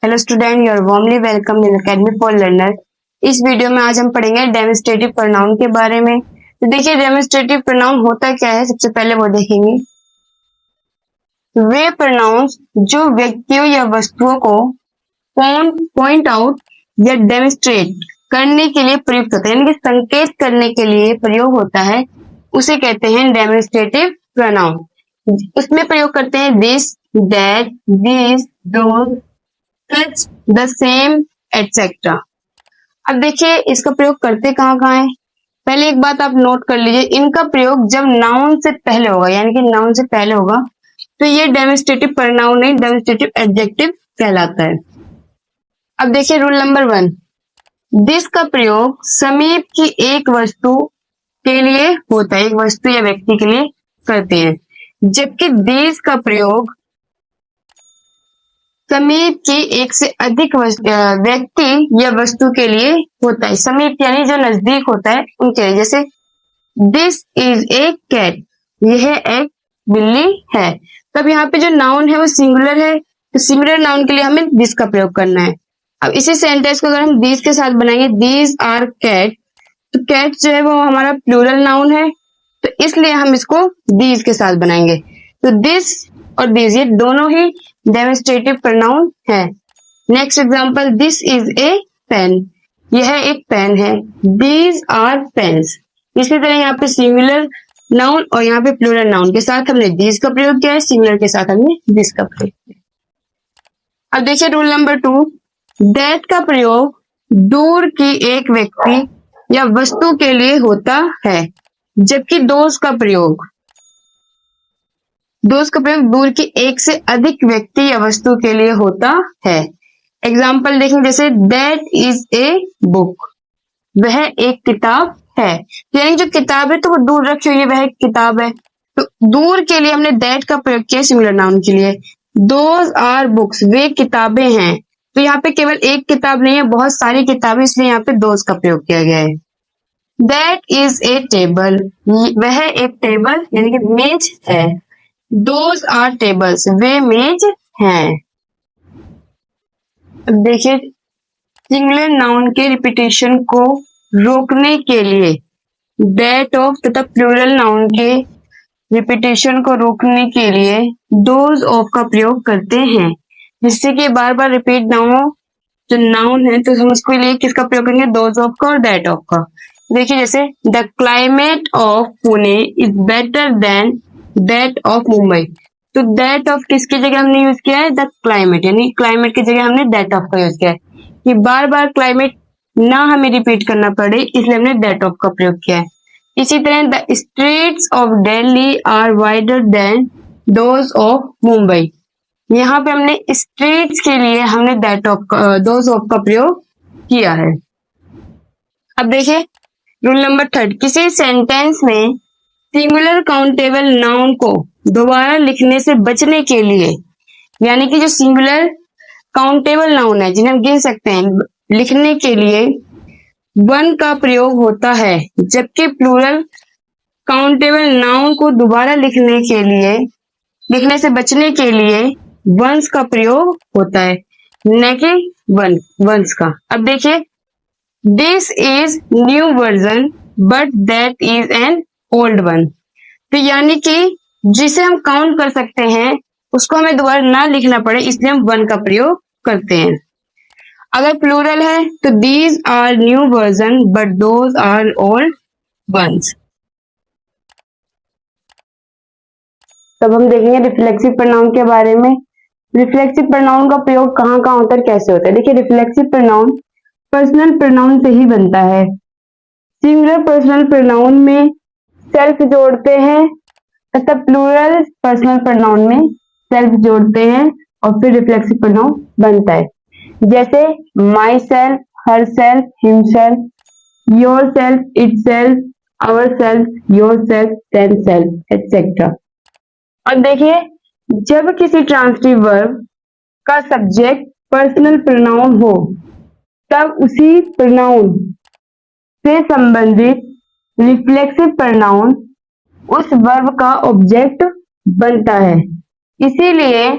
Hello student, you are warmly welcome in academy for learner. इस video में आज हम पढ़ेंगे डेमोन्स्ट्रेटिव प्रोनाउन के बारे में। तो देखिए डेमोन्स्ट्रेटिव प्रोनाउन होता क्या है, सबसे पहले वो देखेंगे। वे प्रोनाउंस जो व्यक्तियों या वस्तुओं को पॉइंट आउट या डेमोन्स्ट्रेट करने के लिए प्रयुक्त होता है, यानी कि संकेत करने के लिए प्रयोग होता है, उसे कहते हैं डेमोन्स्ट्रेटिव प्रोनाउन। उसमें प्रयोग करते हैं this, that, these, those, such, the same, etcetera. अब देखिए इसका प्रयोग करते कहाँ कहाँ है। पहले एक बात आप नोट कर लीजिए, इनका प्रयोग जब नाउन से पहले होगा, यानी कि नाउन से पहले होगा तो ये डेमोन्स्ट्रेटिव प्रोनाउन नहीं, डेमोन्स्ट्रेटिव एडजेक्टिव कहलाता है। अब देखिए रूल नंबर 1, दिस का प्रयोग समीप की एक वस्तु के लिए होता है, एक वस्तु या व्यक्ति के लिए करते हैं, जबकि दिस का प्रयोग समीप की एक से अधिक व्यक्ति या वस्तु के लिए होता है। समीप यानी जो नजदीक होता है उनके लिए, जैसे दिस इज ए कैट, यह एक बिल्ली है। तब यहाँ पे जो नाउन है वो सिंगुलर है, तो सिंगुलर नाउन के लिए हमें दिस का प्रयोग करना है। अब इसी सेंटेंस को अगर हम दिस के साथ बनाएंगे, दीज आर कैट, तो कैट जो है वो हमारा प्लूरल नाउन है, तो इसलिए हम इसको दीज के साथ बनाएंगे। तो दिस और दीज ये दोनों ही डेमोन्स्ट्रेटिव प्रोनाउन है। Next example, this is a pen, यह एक पेन है। These are pens. इसी तरह यहाँ पे सिंगुलर नाउन और यहाँ पे प्लूरल नाउन के साथ हमने दीज का प्रयोग किया है, सिंगुलर के साथ हमने दिस का प्रयोग किया। अब देखिए रूल नंबर 2, दैट का प्रयोग दूर की एक व्यक्ति या वस्तु के लिए होता है, जबकि दोज का प्रयोग दूर की एक से अधिक व्यक्ति या वस्तु के लिए होता है। एग्जाम्पल देखें, जैसे दैट इज ए बुक, वह एक किताब है। यानी जो किताब है तो वो दूर रखी हुई है, वह एक किताब है। तो दूर के लिए हमने दैट का प्रयोग किया सिंगुलर नाउन के लिए। दोज आर बुक्स, वे किताबें हैं। तो यहाँ पे केवल एक किताब नहीं है, बहुत सारी किताबें, इसलिए यहाँ पे दोज का प्रयोग किया गया है। दैट इज ए टेबल, वह एक टेबल यानी कि मेज है। दोज आर टेबल्स, वे मेज हैं। अब देखिए सिंगुलर नाउन के रिपीटेशन को रोकने के लिए दैट ऑफ तथा प्लूरल नाउन के रिपीटेशन को रोकने के लिए दोज ऑफ का प्रयोग करते हैं, जिससे कि बार बार रिपीट ना हो जो नाउन है। तो हम उसके लिए किसका प्रयोग करेंगे, दोज ऑफ का और दैट ऑफ का। देखिए जैसे the climate of Pune is better than that of Mumbai. तो दैट ऑफ किसकी जगह हमने यूज किया है, द क्लाइमेट, यानी क्लाइमेट की जगह हमने दैट ऑफ का यूज किया है कि बार बार क्लाइमेट ना हमें रिपीट करना पड़े, इसलिए हमने दैट ऑफ का प्रयोग किया है। इसी तरह the streets of Delhi are wider than those of Mumbai, यहाँ पे हमने स्ट्रीट्स के लिए हमने दैट ऑफ का, दोज ऑफ का प्रयोग किया है। अब देखिए रूल नंबर 3, किसी सेंटेंस में सिंगुलर काउंटेबल नाउन को दोबारा लिखने से बचने के लिए, यानी कि जो सिंगुलर काउंटेबल नाउन है जिन्हें हम गिन सकते हैं, लिखने के लिए वन का प्रयोग होता है, जबकि प्लूरल काउंटेबल नाउन को दोबारा लिखने से बचने के लिए वंस का प्रयोग होता है, न कि वंस का। अब देखिए this is new version but that is an old one. तो यानी कि जिसे हम काउंट कर सकते हैं उसको हमें दोबारा ना लिखना पड़े, इसलिए हम वन का प्रयोग करते हैं। अगर प्लूरल है तो these are new version but those are old ones. तब हम देखेंगे रिफ्लेक्सिव प्रोनाउन के बारे में। रिफ्लेक्सिव प्रोनाउन का प्रयोग कहाँ कहाँ होता है, कैसे होता है। देखिए रिफ्लेक्सिव प्रोनाउन पर्सनल प्रोनाउन से ही बनता है। सिंगुलर पर्सनल प्रोनाउन में सेल्फ जोड़ते हैं तथा प्लूरल पर्सनल प्रोनाउन में सेल्फ जोड़ते हैं और फिर रिफ्लेक्सिव प्रोनाउन बनता है। जैसे myself, herself, himself, yourself, itself, ourself, yourself, themself, etcetera. अब देखिए जब किसी ट्रांसिटिव वर्ब का सब्जेक्ट पर्सनल प्रोनाउन हो, तब उसी प्रोनाउन से संबंधित रिफ्लेक्सिव प्रोनाउन उस वर्ब का ऑब्जेक्ट बनता है। इसीलिए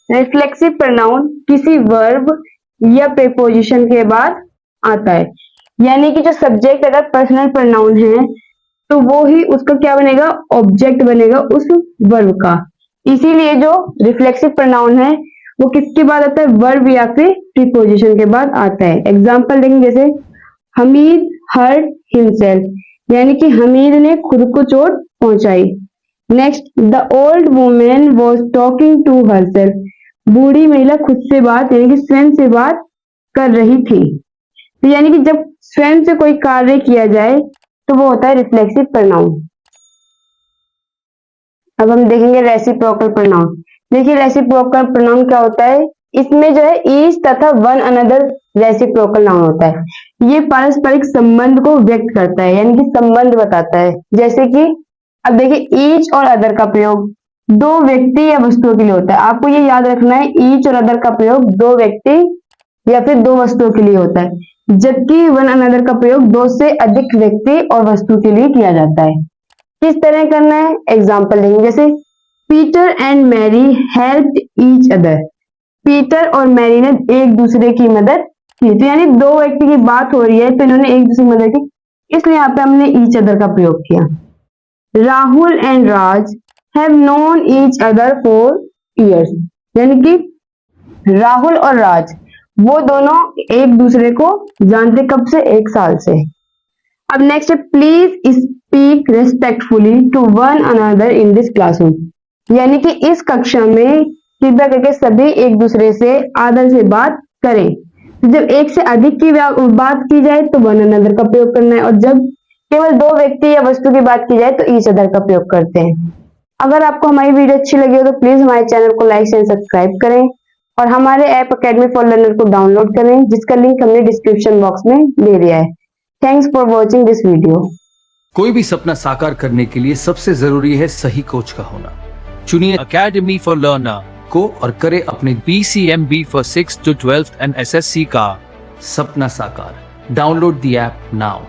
रिफ्लेक्सिव प्रोनाउन किसी वर्ब या प्रीपोजिशन के बाद आता है, यानी कि जो सब्जेक्ट अगर पर्सनल प्रोनाउन है तो वो ही उसका क्या बनेगा, ऑब्जेक्ट बनेगा उस वर्ब का। इसीलिए जो रिफ्लेक्सिव प्रोनाउन है वो किसके बाद आता है, वर्ब या फिर प्रीपोजिशन के बाद आता है। एग्जांपल देखेंगे, जैसे हमीद हर्ट हिमसेल्फ, यानी कि हमीद ने खुद को चोट पहुंचाई। Next, the old women was talking to herself, बूढ़ी महिला खुद से बात यानी कि स्वयं से बात कर रही थी। तो यानी कि जब स्वयं से कोई कार्य किया जाए तो वो होता है रिफ्लेक्सिव प्रोनाउन। अब हम देखेंगे रेसिप्रोकल प्रोनाउन। देखिए रेसिप्रोकल प्रोनाउन क्या होता है, इसमें जो है ईच तथा वन अनदर रेसिप्रोकल नाउन होता है। ये पारस्परिक संबंध को व्यक्त करता है, यानी कि संबंध बताता है। जैसे कि अब देखिए ईच और अदर का प्रयोग दो व्यक्ति या वस्तुओं के लिए होता है। आपको ये याद रखना है, ईच और अदर का प्रयोग दो व्यक्ति या फिर दो वस्तुओं के लिए होता है, जबकि वन अनदर का प्रयोग दो से अधिक व्यक्ति और वस्तु के लिए किया जाता है। किस तरह करना है, एग्जाम्पल देंगे, जैसे Peter and Mary helped each other, Peter और मैरी ने एक दूसरे की मदद की। तो यानी दो व्यक्ति की बात हो रही है तो इन्होंने एक दूसरे की मदद की, इसलिए यहाँ पे हमने ईच अदर का प्रयोग किया। Rahul and Raj have known each other for years, यानी कि राहुल और राज वो दोनों एक दूसरे को जानते कब से, एक साल से। अब नेक्स्ट है, please speak respectfully to one another in this classroom, यानी कि इस कक्षा में कृपया करके सभी एक दूसरे से आदर से बात करें। जब एक से अधिक की बात की जाए तो वन अनदर का प्रयोग करना है, और जब केवल दो व्यक्ति या वस्तु की बात की जाए तो ईच अदर का प्रयोग करते हैं। अगर आपको हमारी वीडियो अच्छी लगी हो तो प्लीज हमारे चैनल को लाइक एंड सब्सक्राइब करें और हमारे ऐप अकेडमी फॉर लर्नर को डाउनलोड करें, जिसका लिंक हमने डिस्क्रिप्शन बॉक्स में दे दिया है। Thanks for watching this video. कोई भी सपना साकार करने के लिए सबसे जरूरी है सही कोच का होना। चुनिए अकेडमी फॉर लर्नर को और करें अपने BCMB for 6th to 12th and SSC का सपना साकार। Download the app now.